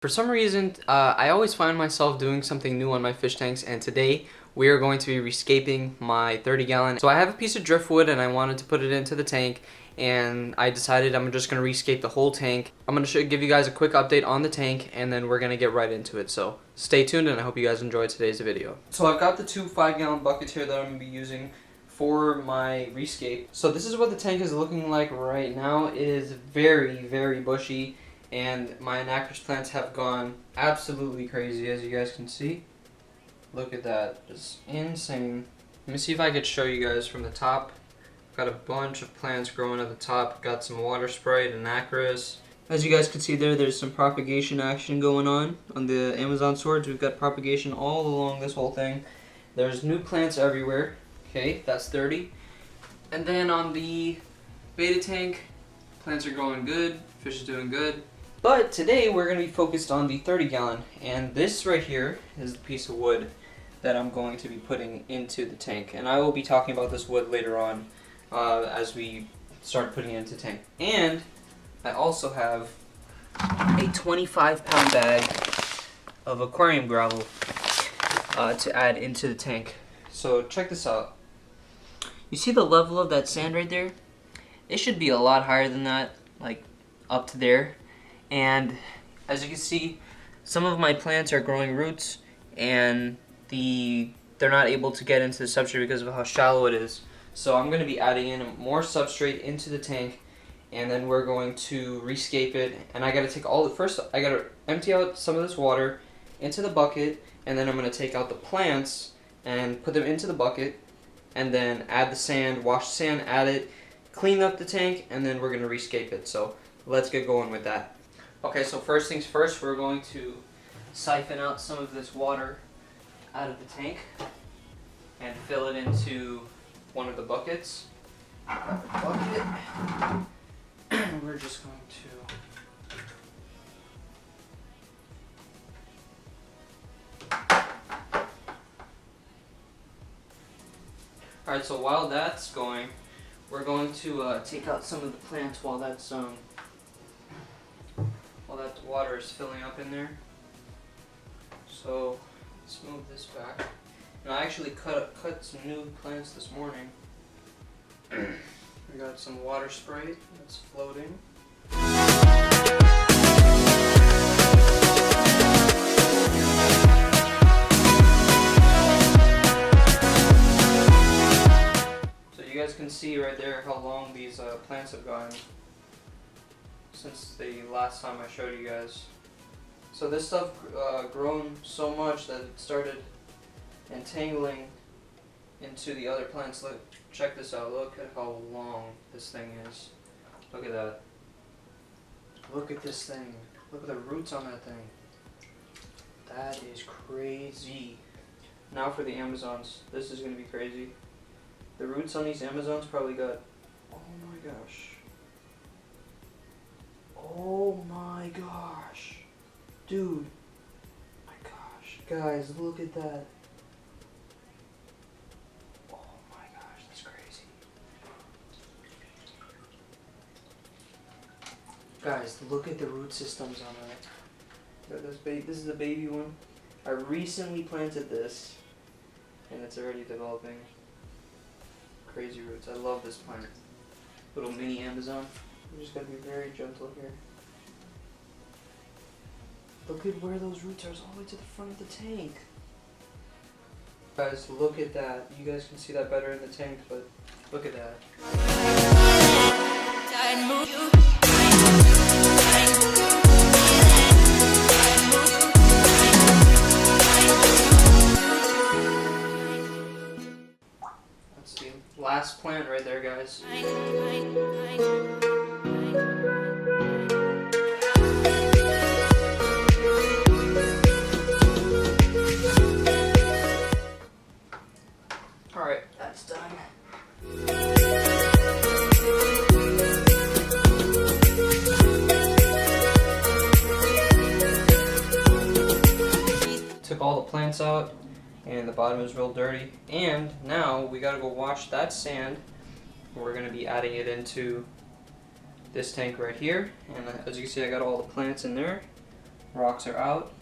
For some reason, I always find myself doing something new on my fish tanks, and today we are going to be rescaping my 30-gallon. So I have a piece of driftwood and I wanted to put it into the tank, and I decided I'm just going to rescape the whole tank. I'm going to give you guys a quick update on the tank, and then we're going to get right into it. So stay tuned, and I hope you guys enjoyed today's video. So I've got the two 5-gallon buckets here that I'm going to be using for my rescape. So this is what the tank is looking like right now. It is very, very bushy, and my anacris plants have gone absolutely crazy, as you guys can see. Look at that, just insane. Let me see if I could show you guys from the top. Got a bunch of plants growing at the top. Got some water sprite, anacris. As you guys can see there's some propagation action going on the Amazon swords. We've got propagation all along this whole thing. There's new plants everywhere. Okay, that's 30. And then on the beta tank, plants are growing good, fish is doing good. But today we're going to be focused on the 30-gallon, and this right here is the piece of wood that I'm going to be putting into the tank. And I will be talking about this wood later on as we start putting it into the tank. And I also have a 25-pound bag of aquarium gravel to add into the tank. So check this out. You see the level of that sand right there? It should be a lot higher than that, like up to there. And as you can see, some of my plants are growing roots, and they're not able to get into the substrate because of how shallow it is. So I'm going to be adding in more substrate into the tank, and then we're going to rescape it. And I got to take first I got to empty out some of this water into the bucket, and then I'm going to take out the plants and put them into the bucket, and then add the sand, wash the sand, add it, clean up the tank, and then we're going to rescape it. So let's get going with that. Okay, so first things first, we're going to siphon out some of this water out of the tank and fill it into one of the buckets. We're just going to... Alright, so while that's going, we're going to take out some of the plants while that water is filling up in there. So let's move this back. And I actually cut some new plants this morning. We got some water spray that's floating. So you guys can see right there how long these plants have gone since the last time I showed you guys. So this stuff grown so much that it started entangling into the other plants. Look, check this out. Look at how long this thing is. Look at that. Look at this thing. Look at the roots on that thing. That is crazy. Now for the Amazons. This is going to be crazy. The roots on these Amazons probably got, oh my gosh. Oh my gosh. Dude. My gosh. Guys, look at that. Oh my gosh, that's crazy. Guys, look at the root systems on that. This is a baby one. I recently planted this, and it's already developing crazy roots. I love this plant. Little mini Amazon. You just gotta be very gentle here. Look at where those roots are, all the way to the front of the tank. Guys, look at that. You guys can see that better in the tank, but look at that. That's the last plant right there, guys. Alright, that's done. Took all the plants out, and the bottom is real dirty. And now we gotta go wash that sand. We're gonna be adding it into this tank right here, and as you can see I got all the plants in there. Rocks are out.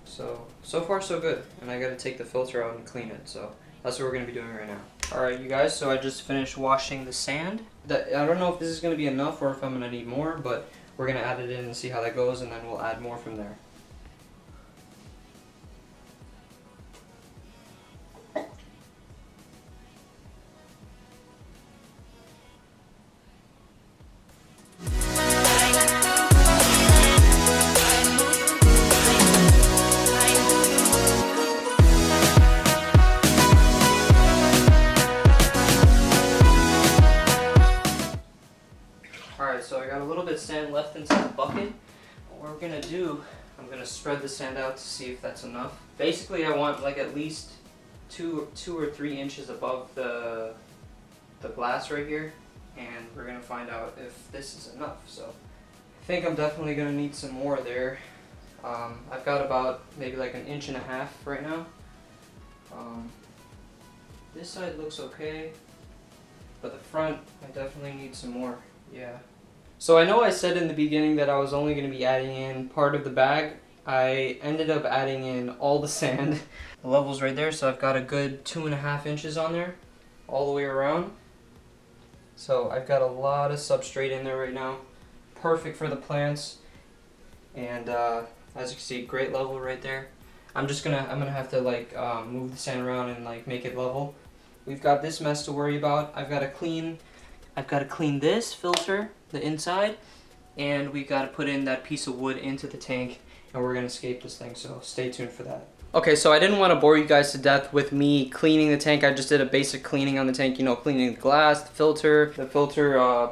So far so good. And I gotta take the filter out and clean it. So that's what we're gonna be doing right now. Alright you guys, so I just finished washing the sand. I don't know if this is gonna be enough or if I'm gonna need more, but we're gonna add it in and see how that goes, and then we'll add more from there. Alright, so I got a little bit of sand left inside the bucket. What we're gonna do, I'm gonna spread the sand out to see if that's enough. Basically, I want like at least two or 3 inches above the glass right here, and we're gonna find out if this is enough. So I think I'm definitely gonna need some more there. I've got about maybe like 1.5 inches right now. This side looks okay, but the front, I definitely need some more. Yeah. So I know I said in the beginning that I was only going to be adding in part of the bag. I ended up adding in all the sand. The level's right there, so I've got a good 2.5 inches on there, all the way around. So I've got a lot of substrate in there right now. Perfect for the plants. And as you can see, great level right there. I'm gonna have to like move the sand around and like make it level. We've got this mess to worry about. I've got to clean this filter, the inside, and we got to put in that piece of wood into the tank, and we're gonna escape this thing, so stay tuned for that. Okay, so I didn't want to bore you guys to death with me cleaning the tank. I just did a basic cleaning on the tank, you know, cleaning the glass, the filter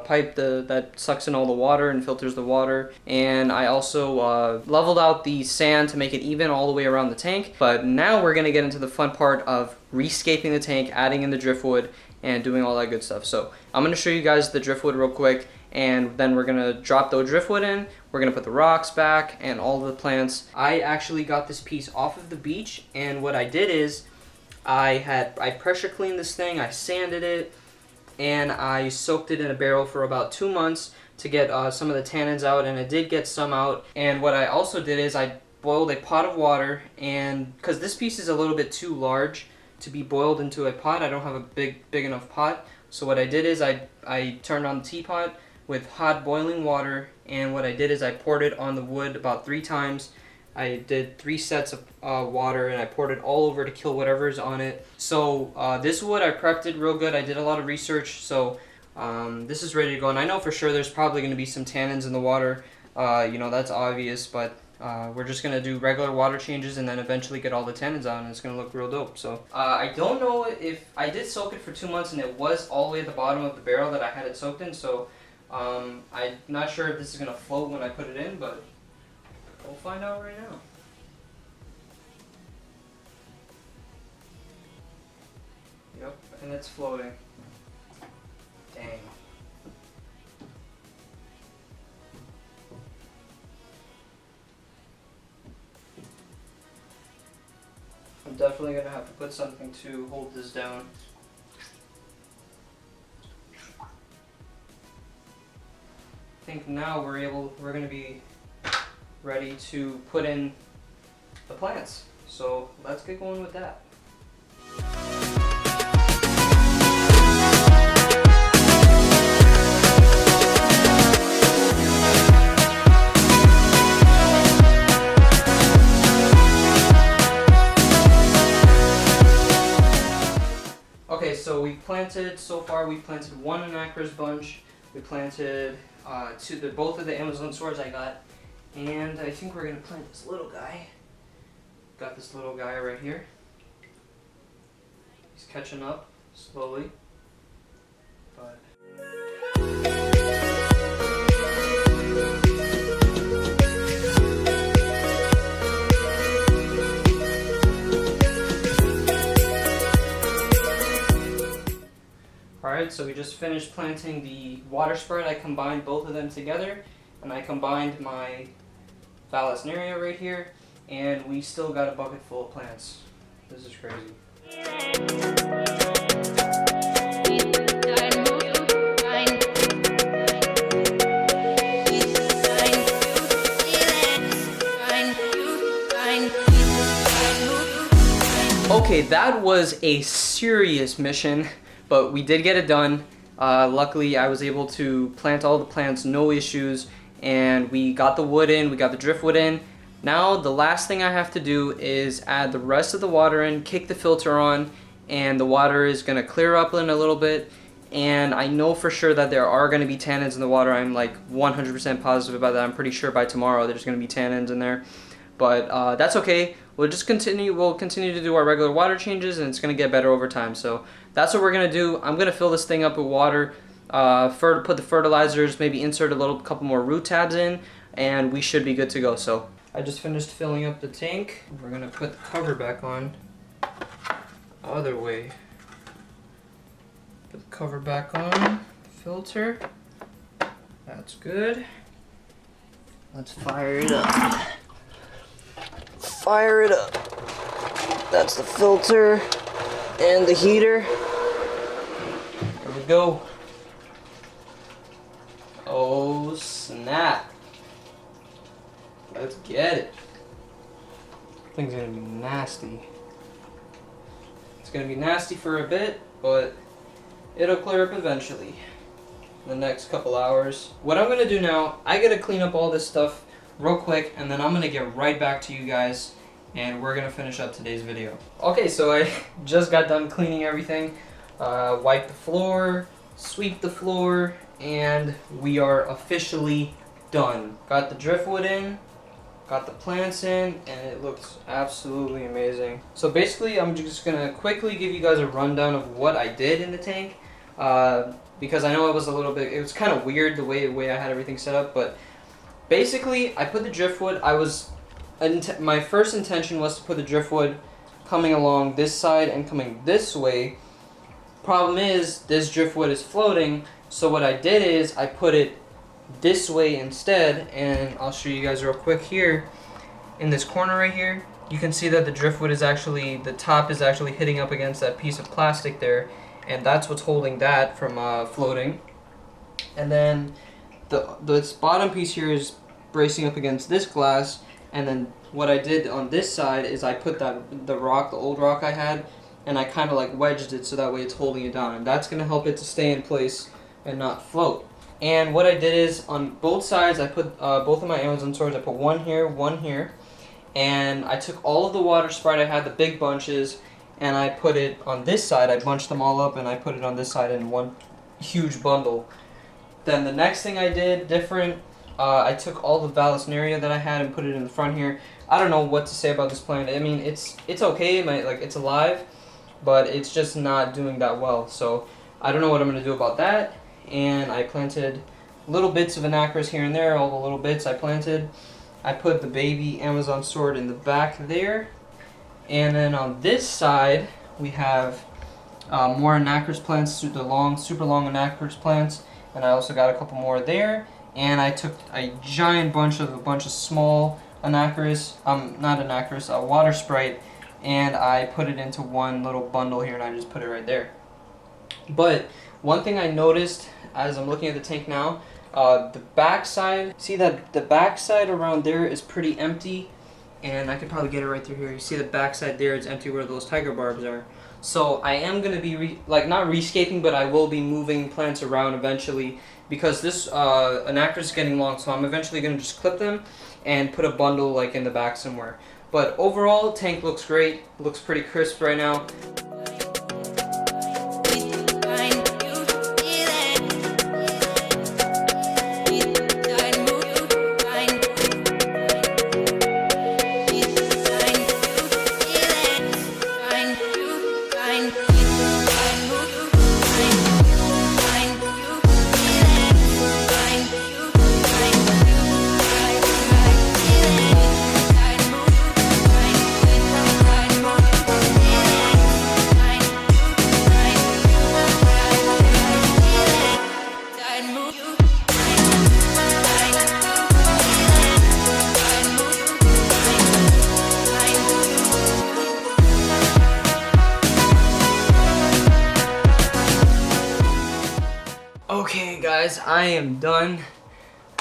pipe that sucks in all the water and filters the water. And I also leveled out the sand to make it even all the way around the tank. But now we're going to get into the fun part of rescaping the tank, adding in the driftwood, and doing all that good stuff. So I'm going to show you guys the driftwood real quick, and then we're gonna drop the driftwood in, we're gonna put the rocks back and all the plants. I actually got this piece off of the beach, and what I did is I pressure cleaned this thing, I sanded it, and I soaked it in a barrel for about 2 months to get some of the tannins out, and I did get some out. And what I also did is I boiled a pot of water, and because this piece is a little bit too large to be boiled into a pot, I don't have a big enough pot. So what I did is I turned on the teapot with hot boiling water, and what I did is I poured it on the wood about 3 times. I did 3 sets of water, and I poured it all over to kill whatever's on it. So this wood, I prepped it real good. I did a lot of research, so this is ready to go. And I know for sure there's probably going to be some tannins in the water. You know, that's obvious, but we're just going to do regular water changes and then eventually get all the tannins out, and it's going to look real dope. So I don't know if I did soak it for 2 months, and it was all the way at the bottom of the barrel that I had it soaked in. So I'm not sure if this is going to float when I put it in, but we'll find out right now. Yep, and it's floating. Dang. I'm definitely going to have to put something to hold this down. I think now we're going to be ready to put in the plants. So let's get going with that. Okay, so so far we've planted 1 anacris bunch. We planted both of the Amazon swords I got, and I think we're gonna plant this little guy. Got this little guy right here. He's catching up slowly, but alright, so we just finished planting the water spread. I combined both of them together, and I combined my Vallisneria right here, and we still got a bucket full of plants. This is crazy. Okay, that was a serious mission, but we did get it done. Luckily, I was able to plant all the plants, no issues, and we got the wood in, we got the driftwood in. Now, the last thing I have to do is add the rest of the water in, kick the filter on, and the water is going to clear up in a little bit. And I know for sure that there are going to be tannins in the water. I'm like 100% positive about that. I'm pretty sure by tomorrow there's going to be tannins in there. But that's okay. We'll continue to do our regular water changes, and it's going to get better over time. So that's what we're going to do. I'm going to fill this thing up with water, put the fertilizers, maybe insert a couple more root tabs in, and we should be good to go. So I just finished filling up the tank. We're going to put the cover back on. Other way. Put the cover back on. Filter. That's good. Let's fire it up. Fire it up. That's the filter and the heater. There we go. Oh snap. Let's get it. Thing's gonna be nasty. It's gonna be nasty for a bit, but it'll clear up eventually. In the next couple hours. What I'm gonna do now, I gotta clean up all this stuff real quick, and then I'm gonna get right back to you guys, and we're gonna finish up today's video. Okay, so I just got done cleaning everything. Wipe the floor, sweep the floor, and we are officially done. Got the driftwood in, got the plants in, and it looks absolutely amazing. So basically, I'm just gonna quickly give you guys a rundown of what I did in the tank, because I know it was kind of weird the way I had everything set up, but basically, I put the driftwood. My first intention was to put the driftwood coming along this side and coming this way. Problem is, this driftwood is floating, so what I did is I put it this way instead, and I'll show you guys real quick here. In this corner right here, you can see that the driftwood is actually, the top is actually hitting up against that piece of plastic there, and that's what's holding that from floating. And then this bottom piece here is bracing up against this glass, and then what I did on this side is I put the old rock I had, and I kind of like wedged it so that way it's holding it down, and that's going to help it to stay in place and not float. And what I did is on both sides I put both of my Amazon swords. I put one here, and I took all of the water Sprite I had, the big bunches, and I put it on this side. I bunched them all up and I put it on this side in one huge bundle. Then the next thing I did different, I took all the Vallisneria that I had and put it in the front here. I don't know what to say about this plant. I mean, it's okay. It's alive, but it's just not doing that well. So I don't know what I'm gonna do about that. And I planted little bits of Anacris here and there. All the little bits I planted. I put the baby Amazon sword in the back there. And then on this side we have more Anacris plants, super long Anacris plants. And I also got a couple more there. And I took a giant bunch of small Anacris, water Sprite, and I put it into one little bundle here, and I just put it right there. But one thing I noticed as I'm looking at the tank now, the back side, see that the back side around there is pretty empty, and I could probably get it right through here. You see the back side there, it's empty where those tiger barbs are. So I am going to be, not rescaping, but I will be moving plants around eventually, because this Anacris is getting long, so I'm eventually going to just clip them and put a bundle in the back somewhere. But overall, tank looks great, looks pretty crisp right now. Okay guys, I am done.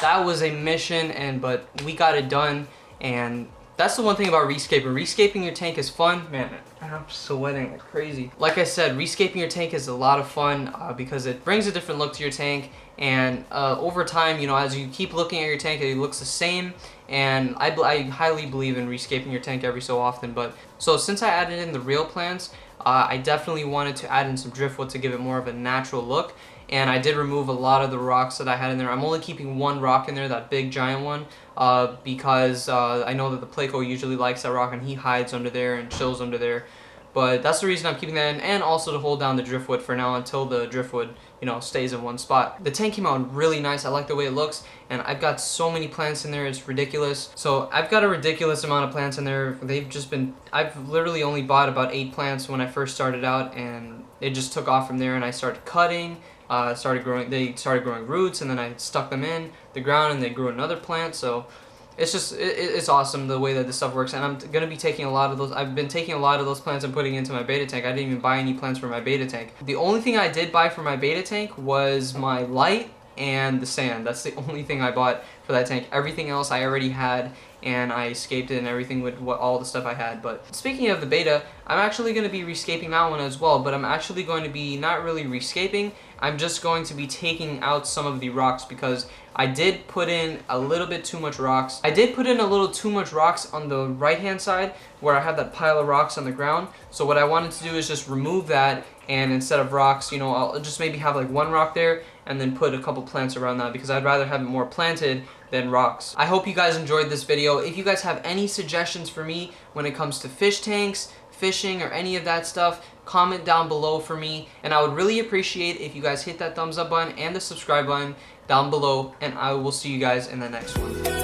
That was a mission, but we got it done, and that's the one thing about rescaping. Rescaping your tank is fun. Man, I'm sweating like crazy. Like I said, rescaping your tank is a lot of fun because it brings a different look to your tank, and over time, you know, as you keep looking at your tank, it looks the same. And I highly believe in rescaping your tank every so often. But so since I added in the real plants, I definitely wanted to add in some driftwood to give it more of a natural look. And I did remove a lot of the rocks that I had in there. I'm only keeping one rock in there, that big giant one, because I know that the Pleco usually likes that rock and he hides under there and chills under there. But that's the reason I'm keeping that in, and also to hold down the driftwood for now until the driftwood, you know, stays in one spot. The tank came out really nice. I like the way it looks, and I've got so many plants in there, it's ridiculous. So I've got a ridiculous amount of plants in there. I've literally only bought about 8 plants when I first started out, and it just took off from there, and I started cutting. They started growing roots, and then I stuck them in the ground and they grew another plant. So it's just, it's awesome the way that this stuff works. And I'm going to be taking a lot of those. I've been taking a lot of those plants and putting into my beta tank. I didn't even buy any plants for my beta tank. The only thing I did buy for my beta tank was my light and the sand. That's the only thing I bought for that tank. Everything else I already had, and I escaped it and everything with all the stuff I had. But speaking of the beta, I'm actually going to be rescaping that one as well, but I'm actually going to be not really rescaping. I'm just going to be taking out some of the rocks because I did put in a little bit too much rocks. I did put in a little too much rocks on the right hand side where I have that pile of rocks on the ground. So what I wanted to do is just remove that, and instead of rocks, you know, I'll just maybe have like one rock there and then put a couple plants around that because I'd rather have it more planted than rocks. I hope you guys enjoyed this video. If you guys have any suggestions for me when it comes to fish tanks, fishing, or any of that stuff, comment down below for me, and I would really appreciate if you guys hit that thumbs up button and the subscribe button down below, and I will see you guys in the next one.